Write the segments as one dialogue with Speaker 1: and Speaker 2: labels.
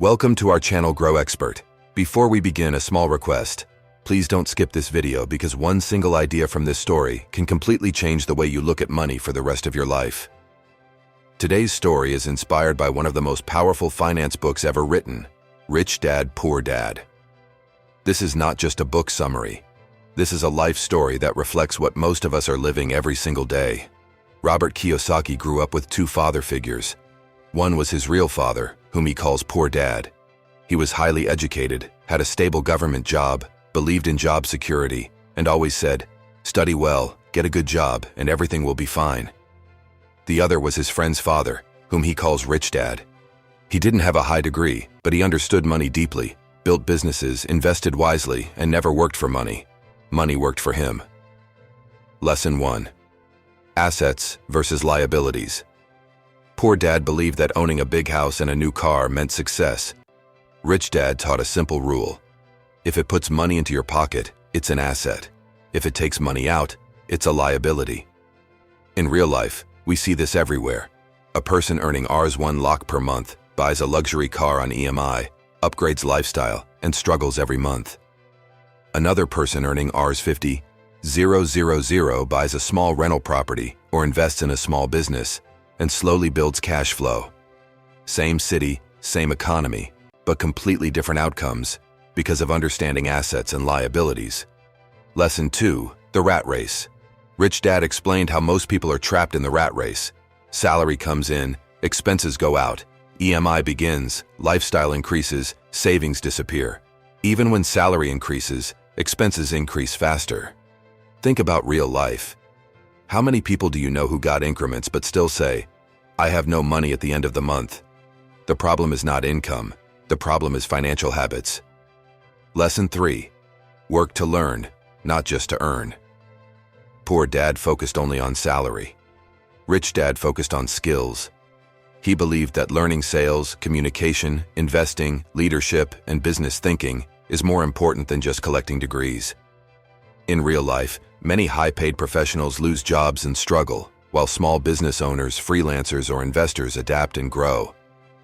Speaker 1: Welcome to our channel GROWXPERT. Before we begin, a small request. Please don't skip this video because one single idea from this story can completely change the way you look at money for the rest of your life. Today's story is inspired by one of the most powerful finance books ever written, Rich Dad, Poor Dad. This is not just a book summary. This is a life story that reflects what most of us are living every single day. Robert Kiyosaki grew up with two father figures. One was his real father, whom he calls Poor Dad. He was highly educated, had a stable government job, believed in job security, and always said, "Study well, get a good job, and everything will be fine." The other was his friend's father, whom he calls Rich Dad. He didn't have a high degree, but he understood money deeply, built businesses, invested wisely, and never worked for money. Money worked for him. Lesson 1. Assets versus liabilities. Poor Dad believed that owning a big house and a new car meant success. Rich Dad taught a simple rule. If it puts money into your pocket, it's an asset. If it takes money out, it's a liability. In real life, we see this everywhere. A person earning Rs1 per month buys a luxury car on EMI, upgrades lifestyle, and struggles every month. Another person earning Rs50,000 buys a small rental property or invests in a small business and slowly builds cash flow. Same city, same economy, but completely different outcomes because of understanding assets and liabilities. Lesson 2. The rat race. Rich Dad explained how most people are trapped in the rat race. Salary comes in, expenses go out, EMI begins, lifestyle increases, savings disappear. Even when salary increases, expenses increase faster. Think about real life. How many people do you know who got increments but still say, "I have no money at the end of the month"? The problem is not income. The problem is financial habits. Lesson 3. Work to learn, not just to earn. Poor Dad focused only on salary. Rich Dad focused on skills. He believed that learning sales, communication, investing, leadership, and business thinking is more important than just collecting degrees. In real life, many high-paid professionals lose jobs and struggle, while small business owners, freelancers, or investors adapt and grow,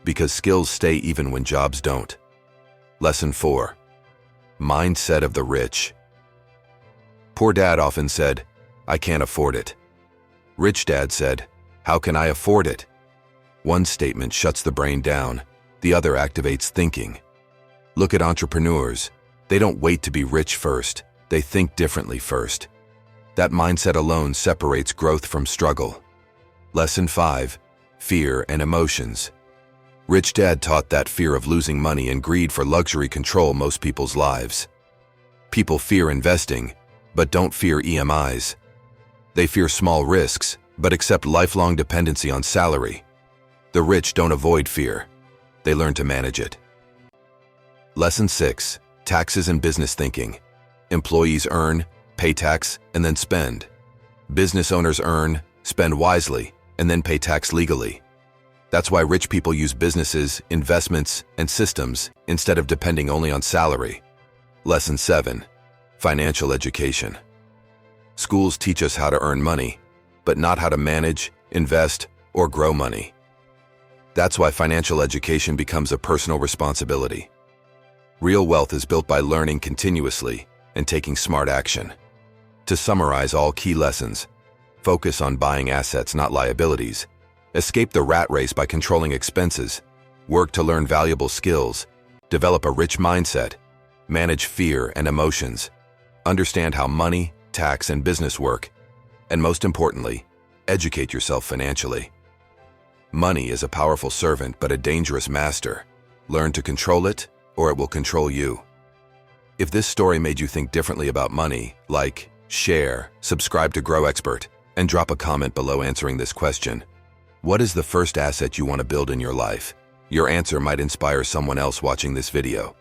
Speaker 1: because skills stay even when jobs don't. Lesson 4. Mindset of the rich. Poor Dad often said, "I can't afford it." Rich Dad said, "How can I afford it?" One statement shuts the brain down, the other activates thinking. Look at entrepreneurs. They don't wait to be rich first. They think differently first. That mindset alone separates growth from struggle. Lesson 5. Fear and emotions. Rich Dad taught that fear of losing money and greed for luxury control most people's lives. People fear investing, but don't fear EMIs. They fear small risks, but accept lifelong dependency on salary. The rich don't avoid fear. They learn to manage it. Lesson 6. Taxes and business thinking. Employees earn, pay tax, and then spend. Business owners earn, spend wisely, and then pay tax legally. That's why rich people use businesses, investments, and systems instead of depending only on salary. Lesson 7. Financial education. Schools teach us how to earn money, but not how to manage, invest, or grow money. That's why financial education becomes a personal responsibility. Real wealth is built by learning continuously and taking smart action. To summarize all key lessons, focus on buying assets, not liabilities. Escape the rat race by controlling expenses. Work to learn valuable skills. Develop a rich mindset. Manage fear and emotions. Understand how money, tax, and business work. And most importantly, educate yourself financially. Money is a powerful servant but a dangerous master. Learn to control it, or it will control you. If this story made you think differently about money, like, share, subscribe to GROWXPERT, and drop a comment below answering this question. What is the first asset you want to build in your life? Your answer might inspire someone else watching this video.